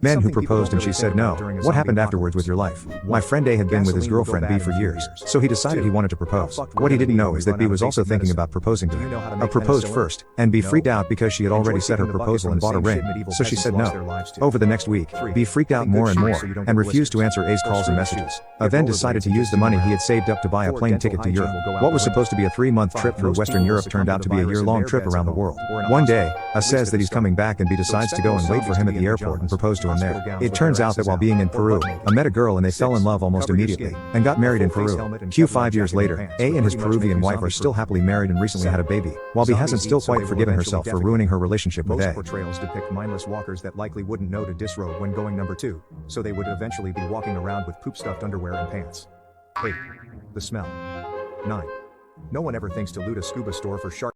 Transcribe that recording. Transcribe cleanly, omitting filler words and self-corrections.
Men who proposed and she said no. What happened afterwards with your life? My friend A had been with his girlfriend B for years, so he decided he wanted to propose. What he didn't know is that B was also thinking about proposing to him. A proposed first, and B freaked out because she had already said her proposal and bought a ring, so she said no. Over the next week, B freaked out more and more, and refused to answer A's calls and messages. A then decided to use the money he had saved up to buy a plane ticket to Europe. What was supposed to be a 3-month trip through Western Europe turned out to be a year-long trip around the world. One day, A says that he's coming back and B decides to go and wait for him at the airport and propose to him there. It turns out that while being in Peru, A met a girl and they fell in love almost immediately, and got married in Peru. 5 years later, A and his Peruvian wife are still happily married and recently had a baby, while B hasn't still quite forgiven herself for ruining her relationship with A. Most portrayals depict mindless walkers that likely wouldn't know to disrobe when going number 2, so they would eventually be walking around with poop-stuffed underwear and pants. 8. The smell. 9. No one ever thinks to loot a scuba store for shark